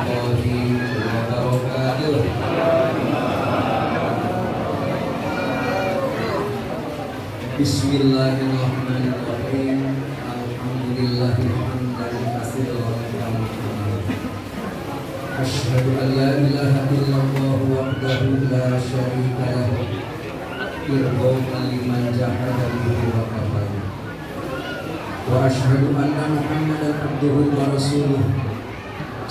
wabarakatuh. Bismillahirrahmanirrahim. Alhamdulillahi hamdan katsiran. Asyhadu an la ilaha illallah wahdahu la syarika lahu irgham liman jahada bihi wa kafara. Wa asyhadu anna Muhammadan abduhu wa rasuluh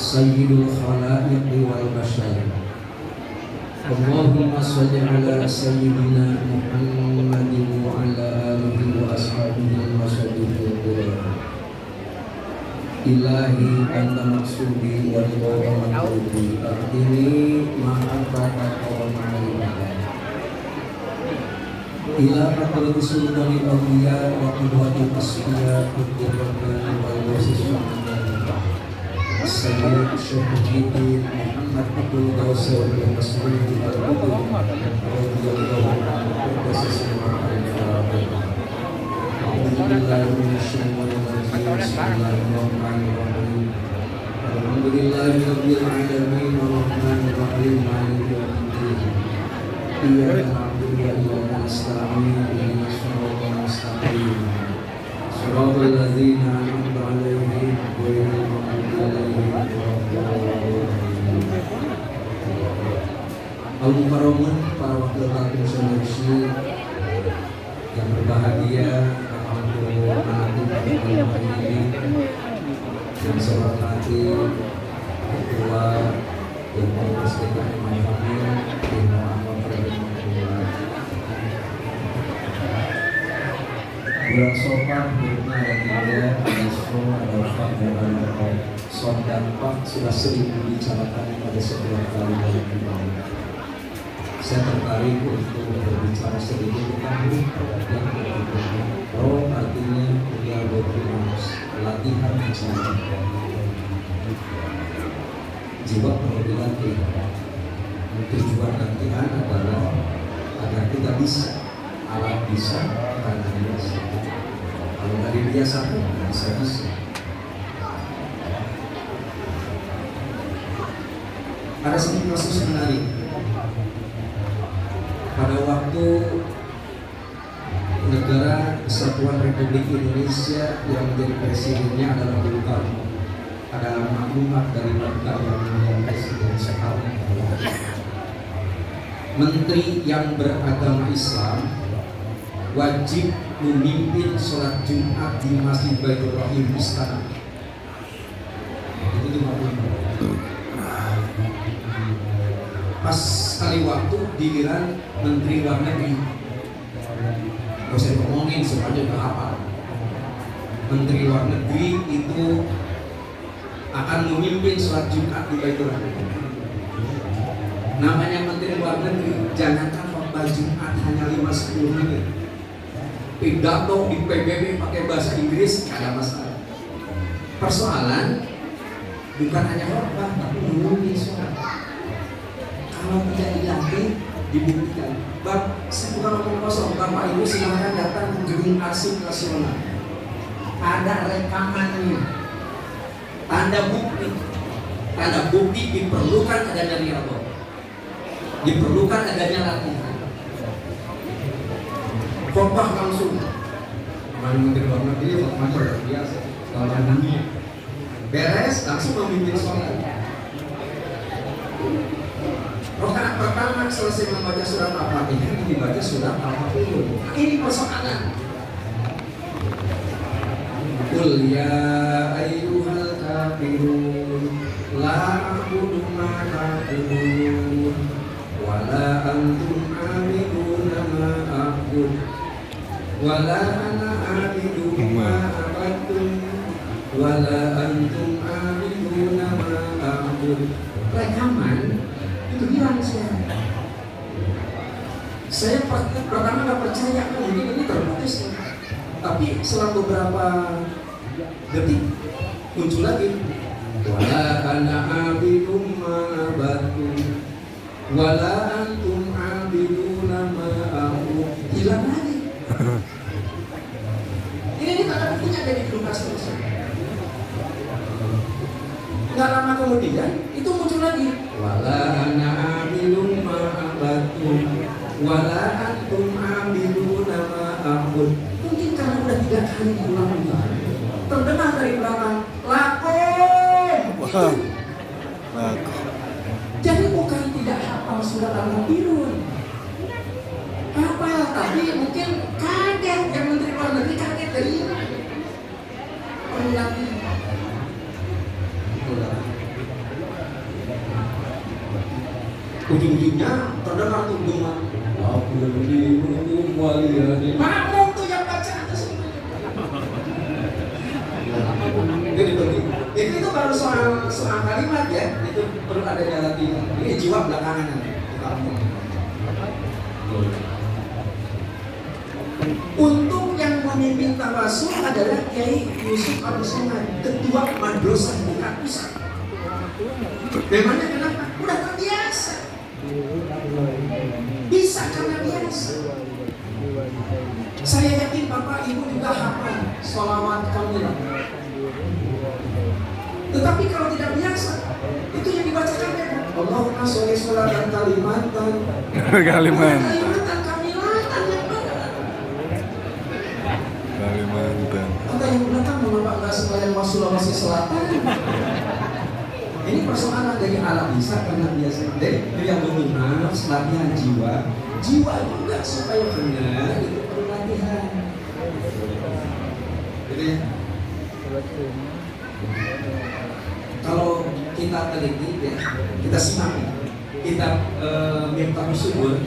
sayyidul khalaiqi wal bashar. Allahumma shalli ala sayyidina Muhammadin wa ala alihi wa ashabihi wa sahbihi. Ilahi anta maksudi wa ridha maqsudi ini ma'afaka wa ma'alibaka ila hadrati sultanil awliya wa qudwatil asfiya qudwatan wal wasisya Sayyid Syekh Muhyiddin Muhammad Abdul Ghawsir bin Mas'ud al-Qudum radhiyallahu anhu Bismillahirrahmanirrahim. Alhamdulillahirabbil alamin arrahmanir rahim maliki yaumiddin. Iyyaka na'budu wa iyyaka nasta'in ihdinas siratal mustaqim. Shiratal ladzina an'amta 'alaihim ghairil maghdubi 'alaihim waladdallin. Al-Mukarramun, para wakil hakim seleksi yang berbahagia, yang saya hormati Ketua dan Pengurus DKM Mahkamah bulan Sofar berikutnya ada 3 Isro ada Wafat dan ada Som dan Pak sudah sering dibicarakan pada setiap kali dari kembali. Saya tertarik untuk berbicara sedikit tentang yang roh artinya dia berproses latihan bicara. Jiwa perlu dilatih. Tujuan latihan adalah agar kita bisa, alat bisa, karena biasa. Kalau dari biasa pun bisa. Ada satu kasus menarik. Pada waktu negara Kesatuan Republik Indonesia yang menjadi presidennya adalah Bung Karno, adalah maklumat dari yang presiden sekarang. Menteri yang beragama Islam wajib memimpin sholat Jumat di Masjid Baitur Rahim Istana. Itu pas kali waktu giliran Menteri Luar Negeri, gak usah ngomongin semuanya udah apa. Menteri Luar Negeri itu akan memimpin sholat Jumat di Baitur Rahim. Namanya Menteri Luar Negeri, jangankan khotbah Jumat hanya 5-10 menit. Pidato di PBB pakai bahasa Inggris ada masalah. Persoalan bukan hanya khotbah tapi memimpin sholat. Kalau tidak dilatih, dibuktikan. Saya bukan omong kosong, Bapak Ibu silahkan datang ke Gedung Arsip Nasional. Ada rekamannya, tanda bukti diperlukan adanya dialog, diperlukan adanya latihan. Khotbah langsung. Menteri Luar Negeri khotbah luar biasa. Kalau beres langsung memimpin sholat. Rakaat pertama selesai membaca surat Al-Fatihah, dibaca surat Al-Fatihah. Ini persoalan. Qul ya ayyuhal kafirun la a'budu ma ta'budun wa la antum 'abiduna ma a'bud wa la ana 'abidu ma abadtum wa la antum 'abiduna ma a'bud. Rekaman itu hilang saya pertama nggak percaya mungkin ini terputus, tapi selang beberapa detik muncul lagi wala ana abidum ma abadtum wala antum abiduna ma a'bud. Hilang lagi. Ini tanda buktinya dari Lukas. Nggak lama kemudian itu muncul lagi. Wala ana amilum ma'abatum wala antum amiluna ma'abud. Mungkin karena udah 3 kali diulang-ulang, terdengar dari belakang lakum. Lakum. Jadi bukan tidak hafal surat Al-Kafirun, hafal, tapi mungkin kaget. Yang Menteri Luar Negeri kaget dari ini. Perulangan. Ujung-ujungnya terdengar tuh bunga. Makmum tuh yang baca itu semuanya. Itu baru soal kalimat ya. Itu perlu ada latihan. Ini jiwa belakangan nanti. Untuk yang memimpin tawasul adalah Kiai Yusuf Al-Somad, ketua Madrasah Buka Pusat. Memangnya kenapa? Udah terbiasa. Bisa karena biasa. Saya yakin Bapak Ibu juga hafal sholawat kamilah. Tetapi kalau tidak biasa, itu yang dibacakan ya Allahumma sholli sholatan kalimatan kalimatan kamilatan yang benar. Kalimantan. Kata yang benar mengapa enggak sekalian Sulawesi Selatan? Ini persoalan dari alam bisa karena biasa. Dari yang benar latihan jiwa juga supaya benar itu perlu latihan. Gitu ya. Kalau kita teliti ya, kita simak ya, kita Miftahus Subur,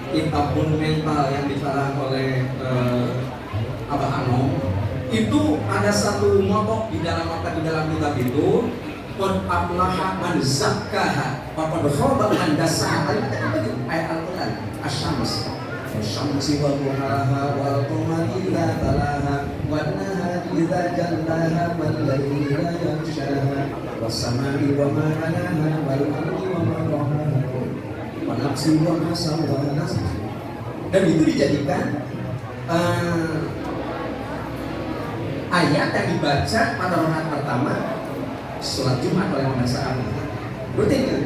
kitab monumental yang dikarang oleh Abah Anom, itu ada satu moto di dalam kitab itu. Qad aflaha man zakkaha wa qad khaba man dassaha. Ayat Al-Qur'an Asy-Syams. Asy-Syamsi wa duhaha wal qamari idza talaha wan nahari idza jallaha wal laili idza yaghshaha was samai wa ma banaha wal ardi wa ma tahaha wa nafsin wa ma sawwaha. Dan itu dijadikan ayat yang dibaca pada rakaat pertama sholat Jumat oleh masyarakat rutin kan?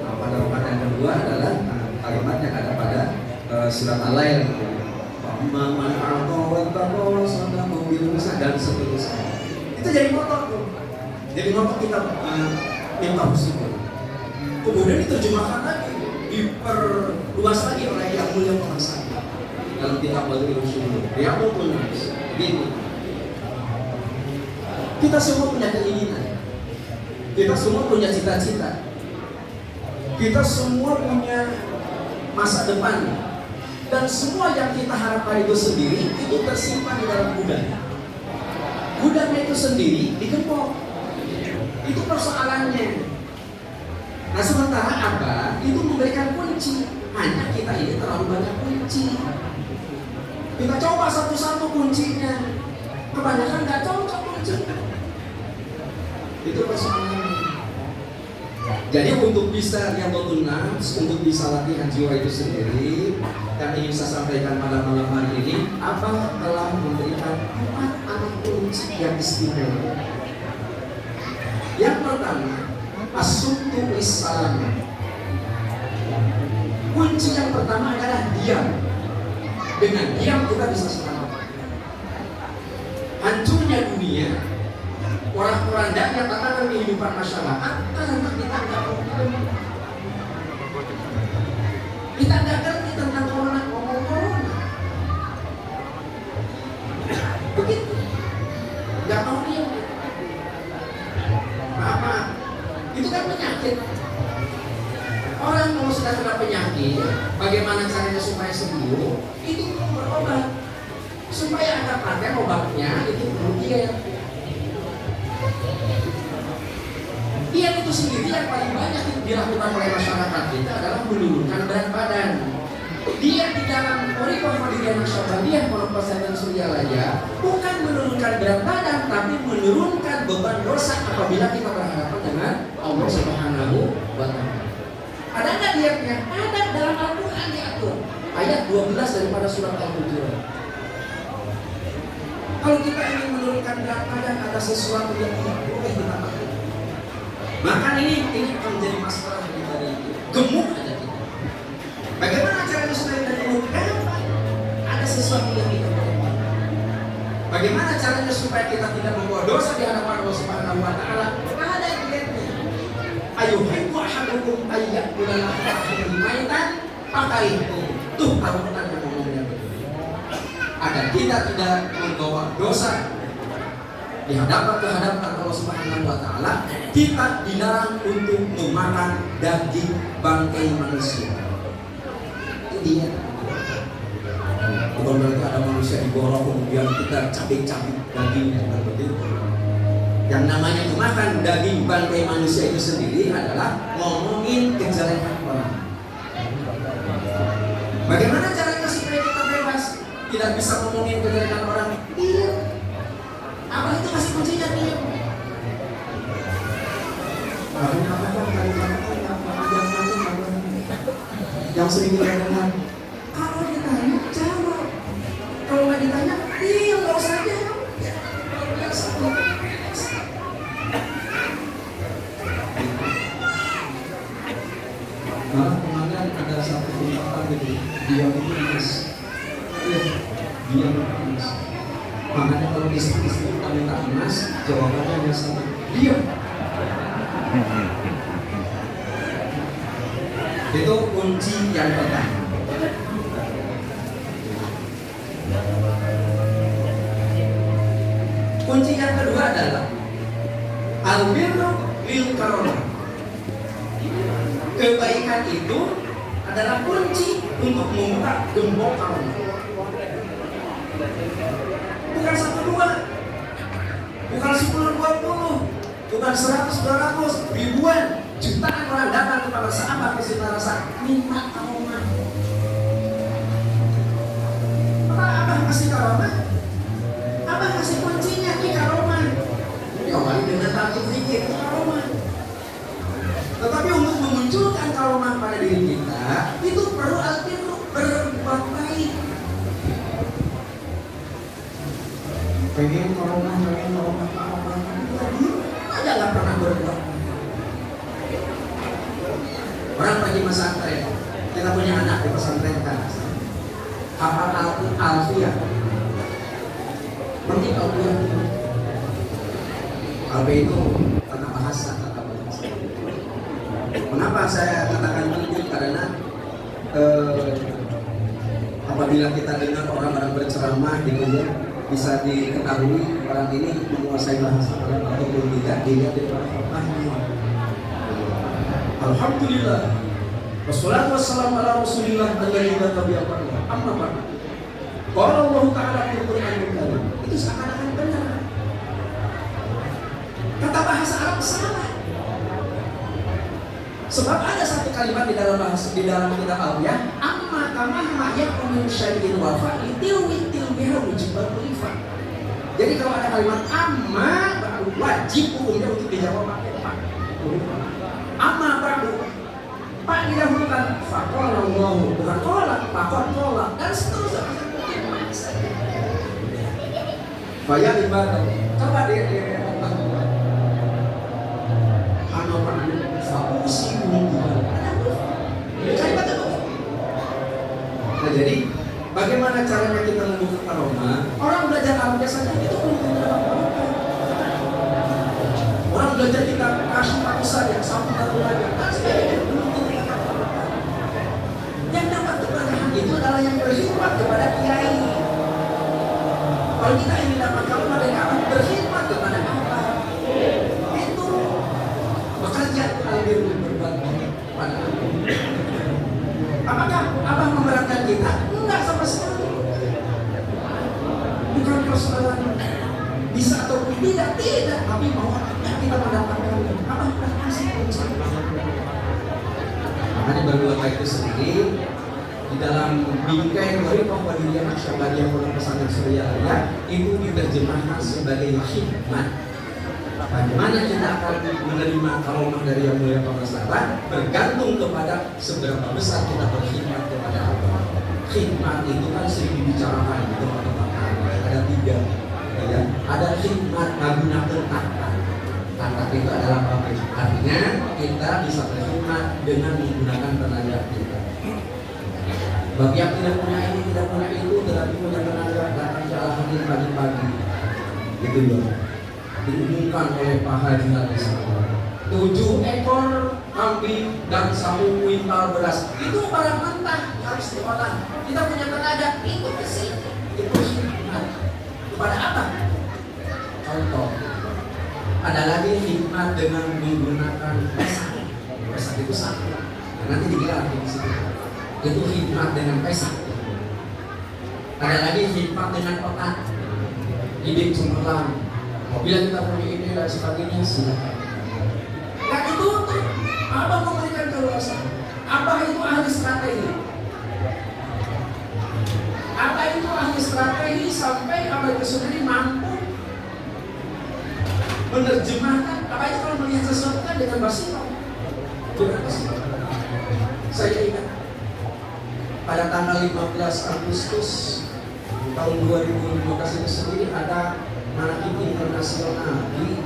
Nah, pada rakaat yang kedua adalah kalimat yang ada pada surat Al-Lail, man a'ta wa taqa sadaqa bil husna dan seterusnya. Itu jadi moto tuh. Jadi moto kita Miftahus Subur. Kemudian diterjemahkan lagi, diperluas lagi oleh Yang Mulia Pengasih dalam kitab Badrul Syuhur. Riyadhul Nubuwah. Begini. Kita semua punya keinginan. Kita semua punya cita-cita. Kita semua punya masa depan. Dan semua yang kita harapkan itu sendiri itu tersimpan di dalam gudang. Gudangnya itu sendiri digembok. Itu persoalannya. Nah sementara apa? Itu memberikan kunci. Hanya kita ini terlalu banyak kunci. Kita coba satu-satu kuncinya. Kebanyakan nggak cocok kuncinya. Itu persoalannya. Jadi untuk bisa riyadhun nafs, untuk bisa latihan jiwa itu sendiri, yang ingin saya sampaikan pada malam hari ini, Abang telah memberikan 4 anak kunci yang istimewa. Yang pertama, as-suktu lis-salam. Kunci yang pertama adalah diam. Dengan diam kita bisa selamat. Hancurnya dunia, orang-orang yang tatanan kehidupan masyarakat karena kita nggak mau diam. Kita nggak ngerti tentang corona. Begitu, nggak mau diam. Apa? Itu kan penyakit. Orang kalau sudah kena penyakit, bagaimana caranya supaya sembuh? Itu perlu berobat. Supaya ada pakai obatnya, itu perlu diet. Diet itu sendiri yang paling banyak dilakukan oleh masyarakat kita adalah menurunkan berat badan. Diet di dalam Qorikoh Madinah Syabandiyah Pondok Pesantren Suryalaya bukan menurunkan berat badan, tapi menurunkan beban dosa apabila kita berhadapan dengan Allah Subhanahu wa Ta'ala. Ada nggak dietnya? Ada, dalam Al-Quran diatur. Ayat 12 daripada surat Al-Hujurat. Kalau kita ingin menurunkan berat badan, ada sesuatu yang tidak boleh kita lakukan. Maka ini akan menjadi masalah dari gemuk aja kita. Bagaimana caranya supaya kita gemuk? Gampang. Ada sesuatu yang kita buat. Bagaimana caranya supaya kita tidak membawa dosa di hadapan Allah Subhanahu wa taala? Ada dietnya. Ayuhibbu ahadukum ayyakula lahma maitan fakarihu. Tuh Al-Qur'an yang ngomongnya. Agar kita tidak membawa dosa di hadapan Allah Subhanahu wa taala, kita dilarang untuk memakan daging bangkai manusia. Itu dia. Bukan berarti ada manusia digorok kemudian kita cabik-cabik dagingnya, bukan begitu. Yang namanya memakan daging bangkai manusia itu sendiri adalah ngomongin kejelekan orang. Bagaimana caranya supaya kita bebas? Tidak bisa ngomongin kejelekan orang? Iya. Apa itu masih kuncinya nih? Yang sering kita dengar, kalau ditanya jawab, kalau nggak ditanya, iya nggak usah jawab. Malah kemarin ada satu ungkapan gitu, dia itu emas, dia itu emas. Makanya kalau istri-istri kita minta emas, jawabannya hanya sama, diam. Itu kunci yang pertama. Kunci yang kedua adalah al-birru lil karamah. Kebaikan itu adalah kunci untuk membuka gembok karamah. Bukan 1-2, bukan 10-20, bukan 100-200, ribuan, jutaan orang datang kepada sahabat kita rasa minta karomah. Apa abah kasih karomah? Abah kasih kuncinya di karomah. Diawali dengan takut zikir karomah. Tetapi untuk memunculkan karomah pada diri kita itu perlu al-birru, berbuat baik. Pengen karomah aja nggak pernah berbuat. Orang pergi pesantren, kita punya anak di pesantren kan, hafal Alfiyah, penting Alfiyah. Alfiyah itu tata bahasa. Kenapa saya katakan penting? Karena apabila kita dengar orang-orang berceramah di dunia, bisa diketahui orang ini menguasai bahasa Arab ataupun tidak dilihat dari fakta. Alhamdulillah. Wassalatu wassalamu ala Rasulillah alladzi la nabiyya ba'dahu. Amma ba'du. Qala Allah Ta'ala fil Qur'anil Karim. Itu seakan-akan benar. Kata bahasa Arab salah. Sebab ada satu kalimat di dalam kitab Al-Qur'an, amma kama yakunu syai'in wa fa'itil biha wujibal ulifah. Jadi kalau ada kalimat amma baru wajib hukumnya untuk dijawab pakai pak. Amma baru pak didahulukan faqala Allah bukan qala faqala qala dan seterusnya. Bayar ibadah. Coba dia Hanover Fakusi Munggulan. Nah jadi bagaimana caranya kita membuka karomah? Orang belajar Arabnya saja itu belum tentu apa-apa. Orang belajar kita kasih satu saja, satu aja, dan sebagainya belum tentu apa-apa. Yang dapat keberkahan itu adalah yang berkhidmat kepada kiai. Kalau kita ingin dapat karomah dari Allah, berkhidmat kepada Allah. Itu bekerja alhamdulillah berbuat pada Allah. Apakah abang memberatkan kita? Enggak sama sekali. Bukan persoalan bisa atau tidak, tapi mau kita mendapatkan abang kasih kunci. Makanya berbuat baik itu sendiri di dalam bingkai Qorifah Wadiyah Syabadiyah Pondok Pesantren Suryalaya itu diterjemahkan sebagai khidmat. Bagaimana kita akan menerima karomah dari Yang Mulia Pak Masyarakat bergantung kepada seberapa besar kita berkhidmat kepada Allah. Khidmat itu kan sering dibicarakan di tempat-tempat ada 3, ya. Ada khidmat menggunakan harta. Kata itu adalah pabrik. Artinya kita bisa berkhidmat dengan menggunakan tenaga kita. Bagi yang tidak punya ini, tidak punya itu, tetapi punya tenaga, datang ke Al-Hadid pagi-pagi. Gitu loh. Diumumkan oleh Pak Haji Hadis. 7 ekor kambing dan 1 kuintal beras. Itu barang mentah harus diolah. Kita punya tenaga, itu bersih. Itu hikmat. Kepada apa? Contoh. Ada lagi hikmat dengan menggunakan pesak. Pesak itu satu. Nah, nanti dibilang di situ. Itu hikmat dengan pesak. Ada lagi hikmat dengan otak. Hidup cemerlang. Bila kita punya ide dan sebagainya, silakan. Nah itu tuh, Abang memberikan keluasan. Abang itu ahli strategi. Abang itu ahli strategi sampai Abang itu sendiri mampu menerjemahkan. Abang itu kalau melihat sesuatu kan dengan basirah. Dengan basirah. Saya ingat pada tanggal 15 Agustus tahun 2015 itu sendiri ada Manaqib internasional di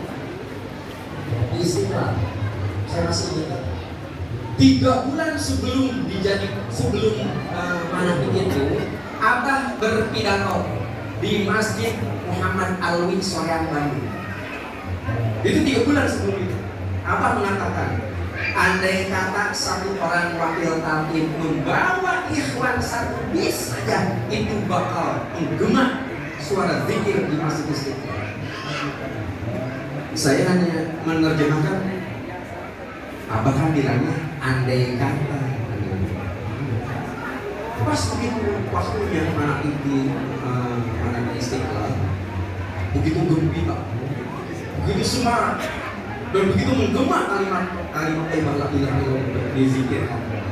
Istiqlal. Saya masih ingat 3 bulan sebelum Manaqib itu Abah berpidato di Masjid Muhammad Alwi Soreang Bandung. Itu 3 bulan sebelum itu Abah mengatakan, andai kata 1 orang wakil talqin membawa ikhwan 1 bis saja, itu bakal menggema suara zikir di Masjid Istiqlal. Saya hanya menerjemahkan. Abah kan bilangnya andai kata. Pas begitu waktunya Manaqib di Istiqlal, begitu gembira, begitu semangat, dan begitu menggema kalimat la ilaha illallah di zikir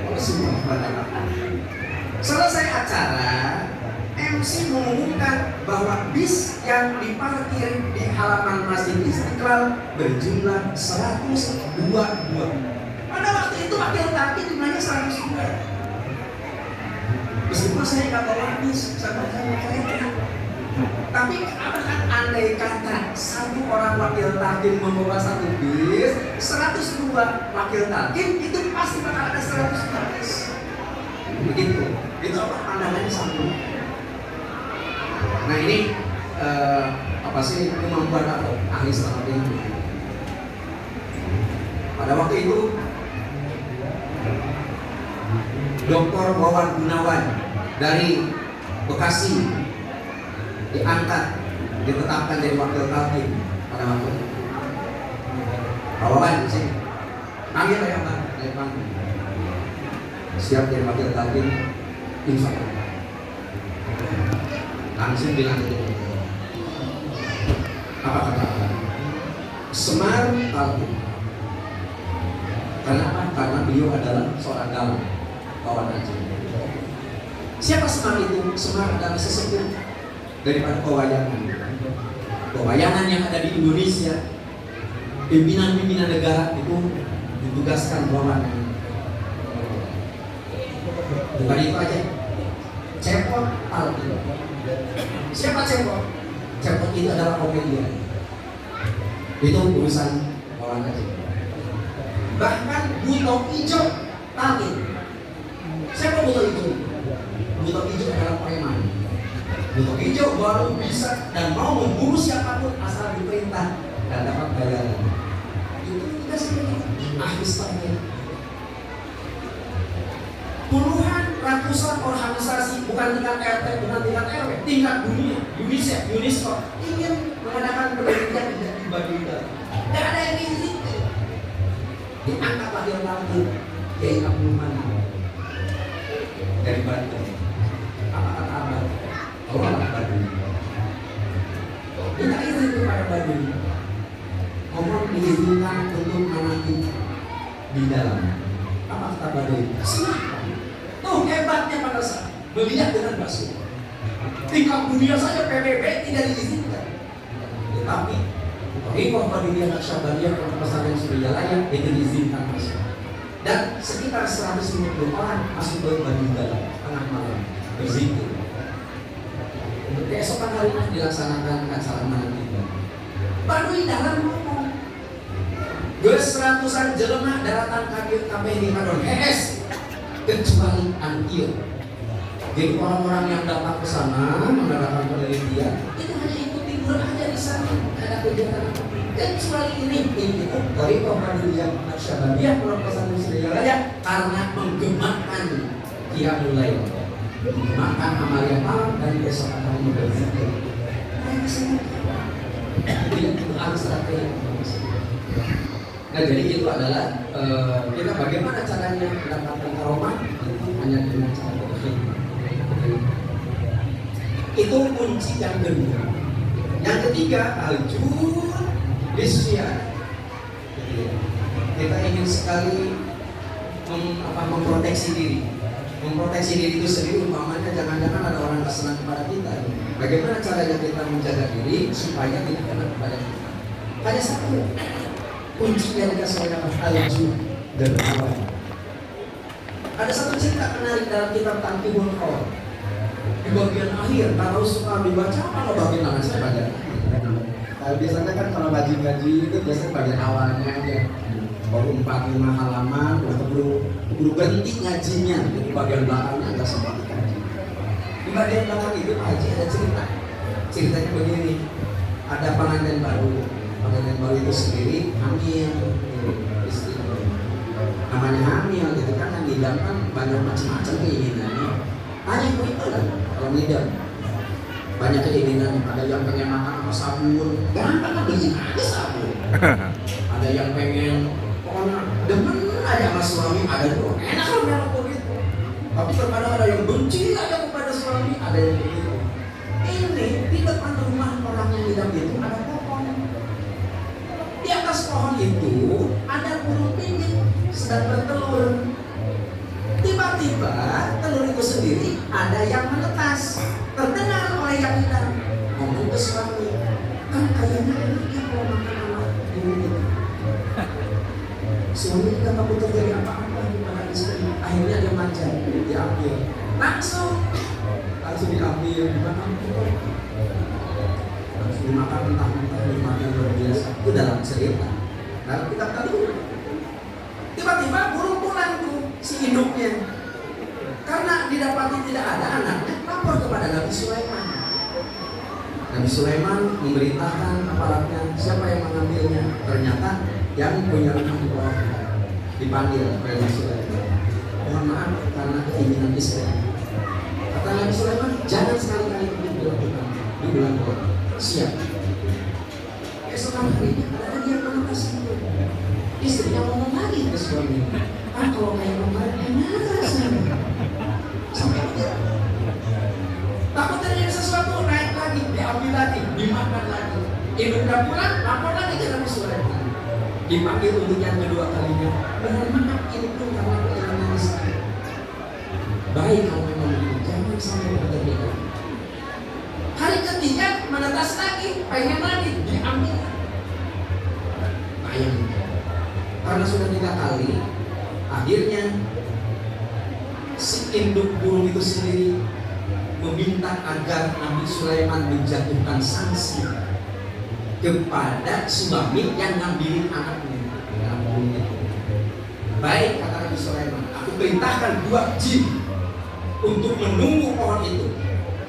oleh semua pada. Selesai acara, MC mengumumkan bahwa bis yang diparkir di halaman Masjid Istiqlal berjumlah 102 buah. Pada waktu itu wakil talqin jumlahnya 102. Meskipun saya nggak bawa bis, saya kereta. Tapi apakah andai kata 1 orang wakil talqin membawa 1 bis, 102 wakil talqin itu pasti bakal ada 102 bis. Begitu. Itu apa pandangannya sama. Nah ini apa sih kemampuan atau ahli strategi. Pada waktu itu Dr. Wawan Gunawan dari Bekasi diangkat, ditetapkan jadi wakil talqin pada waktu itu. Pak Wawan di sini panggil ya Pak, dari panggung. Siap jadi wakil talqin, insya Allah. Langsung bilang itu. Apa kata Abah? Semar talqin. Kenapa? Karena beliau adalah seorang dalang, kawan aja. Siapa Semar itu? Semar adalah sesepuh daripada pewayangan. Pewayangan yang ada di Indonesia, pimpinan-pimpinan negara itu ditugaskan pewayangan. Bukan itu aja. Cepot talqin. Siapa Cepot? Cepot itu adalah komedian. Itu urusan kawan aja. Bahkan Buto Ijo talqin. Siapa Buto Ijo? Buto Ijo adalah preman. Buto Ijo baru bisa dan mau membunuh siapapun asal diperintah dan dapat bayaran. Itu juga sebenarnya ahli strategi. Puluhan ratusan organisasi, bukan tingkat RT, bukan tingkat RW, tingkat dunia, UNICEF, UNESCO ingin mengadakan penelitian di Baduy. Tidak ada yang diizinkan. Diangkat wakil talqin Kiai Abdul Manan dari Bandung. Apa kata Abah? Tolonglah Baduy. Minta izin kepada Baduy. Mohon diizinkan untuk Manaqib di dalam. Apa kata Baduy? Silahkan. Tuh hebatnya pada saat melihat dengan basuh. Tingkat dunia saja PBB tidak diizinkan. Tetapi Rikoh Badiyah Naqsyabandiyah Pesantren Surialaya itu diizinkan masuk. Dan sekitar 150 orang masuk ke Baduy dalam tengah malam berzikir. Keesokan harinya dilaksanakan acara Manaqib. Baduy dalam ngomong, Geus ratusan jelema daratan kabeh di kadon hees kecuali Antio. Jadi orang-orang yang datang ke sana mengadakan penelitian itu hanya ikut tidur aja di sana, ada kegiatan apa. Kecuali ini dari Pemadilian Syababiyah Pelepasan Muslimin karena menggemakan qiyamul lail, menggemakkan amalia malam dan besok akan berzikir. Harus ada. Nah, jadi itu adalah kita bagaimana caranya mendapatkan karomah hanya dengan cara berkhidmat. Itu kunci yang kedua. Yang ketiga, aljur bisya. Kita ingin sekali memproteksi diri. Memproteksi diri itu sendiri umpamanya jangan-jangan ada orang kesenang kepada kita. Bagaimana caranya kita menjaga diri supaya tidak kena kepada kita? Hanya satu kunci yang dikasih oleh aljur dan berdoa. Ada satu cerita menarik dalam kitab Tanqihul Qaul. Di bagian akhir, kalau suka dibaca apa bagian tangan sebagian. Biasanya kan kalau ngaji itu biasanya bagian awalnya aja. Baru 4-5 halaman, baru berhenti ngajinya. Jadi bagian belakangnya agak sempat ngaji. Di bagian belakang itu aja ada cerita. Ceritanya begini. Ada pengantin baru. Pengantin baru itu sendiri hamil istri. Namanya hamil gitu kan, yang ngidam kan banyak macam-macam keinginannya. Hanya itu kan kalau ngidam banyak keinginan. Ada yang pengen makan sama sabun, gampang kan beli aja sabun. Ada yang pengen pokoknya demen aja sama suami, ada tuh enak kalau memang begitu. Tapi terkadang ada yang benci aja kepada suami, ada yang begitu. Ini di depan rumah orang yang ngidam itu ada pohon. Di atas pohon itu ada burung pipit sedang bertelur. Tiba-tiba telur itu sendiri ada yang menetas. Terdengar oleh yang ngidam, ngomong ke suami, kan kayaknya enaknya kalau makan anak ini. Suami tidak takut terjadi apa-apa kepada istri. Akhirnya dia manja, diambil. Langsung diambil, dimakan. Langsung dimakan mentah-mentah, dimakan luar biasa. Itu dalam cerita. Dalam kitab tadi. Tiba-tiba burung pulang tuh si induknya. Karena didapati tidak ada anaknya, lapor kepada Nabi Sulaiman. Nabi Sulaiman memerintahkan aparatnya siapa yang mengambilnya. Ternyata yang punya rumah di bawah dipanggil oleh Nabi Sulaiman. Mohon maaf karena keinginan istri. Kata Nabi Sulaiman, jangan sekali-kali begitu dilakukan. Di bulan Ramadan. Siap. Esok harinya ada lagi yang menetas itu. Istrinya ngomong lagi ke suaminya. Kalau kayak kemarin enak rasanya. Sampai begitu. Takut terjadi sesuatu, naik lagi, diambil lagi, dimakan lagi. Induk dan pulang, lapor lagi ke Nabi Sulaiman. Dipanggil untuk yang kedua kalinya. Mohon maaf, ini pun karena keinginan istri. Baik kalau memang begitu, jangan sampai terjadi. Hari ketiga menetas lagi, pengen lagi, diambil. Bayangkan. Karena sudah 3 kali, akhirnya si induk burung itu sendiri meminta agar Nabi Sulaiman menjatuhkan sanksi kepada suami yang ngambilin anaknya. Baik, kata Nabi Sulaiman, aku perintahkan 2 jin untuk menunggu pohon itu.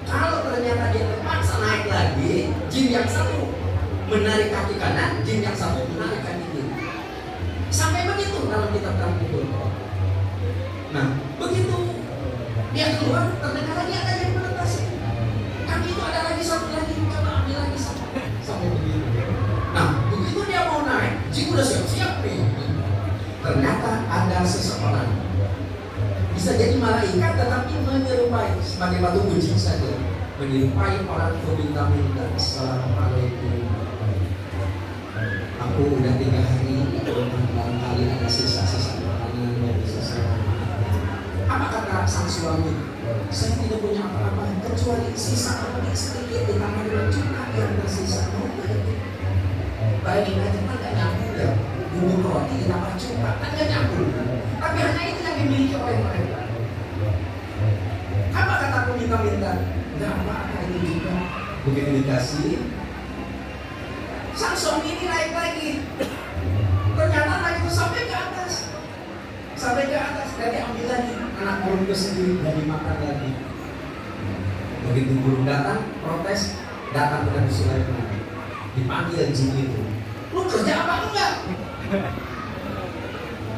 Kalau ternyata dia terpaksa naik lagi, jin yang satu menarik kaki kanan, jin yang satu menarik kaki kiri. Sampai begitu dalam kitab Tanqihul Qaul. Nah, begitu dia keluar, terdengar lagi ada yang menetas. Kaki itu ada lagi satu lagi, coba ambil lagi satu. Sampai begitu. Nah, begitu dia mau naik, jin udah siap-siap nih. Ternyata ada seseorang, bisa jadi malaikat tetapi menyerupai sebagai batu uji saja, menyerupai orang meminta-minta. Assalamualaikum. Aku udah 3 hari barangkali ada sisa-sisa makanan yang bisa saya makan. Apa kata sang suami? Saya tidak punya apa-apa kecuali sisa roti sedikit ditambah dengan cuka yang tersisa. Baik aja kan gak nyambung ya. Bubur roti ditambah cuka kan gak nyambung. Tapi hanya itu yang dimiliki oleh mereka. Apa kata aku minta-minta? Gak apa-apa ini juga. Begitu dikasih, sang suami ini naik lagi. Ternyata sampai ke atas. Sampai ke atas, nanti ambil lagi anak burung itu sendiri dan dimakan lagi. Begitu burung datang, protes, datang ke Nabi Sulaiman, dipanggil jin itu. Lu kerja apa enggak?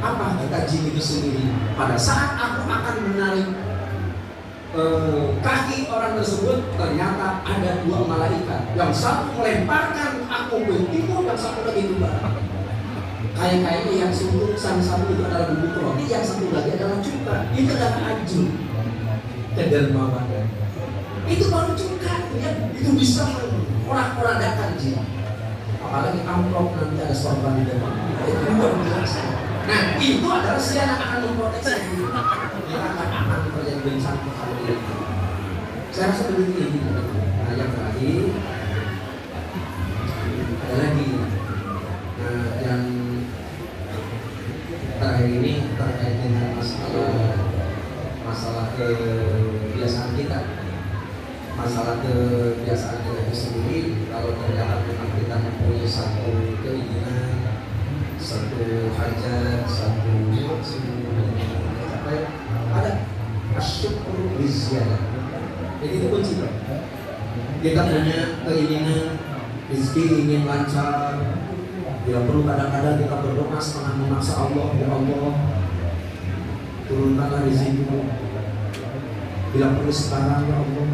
Apa kata jin itu sendiri? Pada saat aku akan menarik kaki orang tersebut, ternyata ada dua malaikat. Yang satu melemparkan aku ke timur, yang satu lagi ke barat. Kayaknya yang satu itu adalah bubuk roti, yang satu lagi adalah cuka. Itu adalah ajun ke dermawan. Itu baru cuka, ya. Itu bisa orang-orangkan jin. Apalagi amplop nanti ada sorban di depan. Itu luar biasa. Nah, itu adalah si anak akan memproteksi. Kita akan terjadi bencana kepada diri. Saya rasa begini. Nah, yang terakhir ada lagi. Nah, yang terakhir ini terkait dengan masalah kebiasaan kita. Masalah kebiasaan kita itu sendiri, kalau ternyata memang kita mempunyai satu keinginan, satu hajat, satu ada asyukur biziyadah. Jadi itu kunci. Kita punya keinginan rezeki ingin lancar. Bila perlu kadang-kadang kita berdoa setengah memaksa Allah, ya Allah turunkanlah rezekimu. Bila perlu sekarang, ya Allah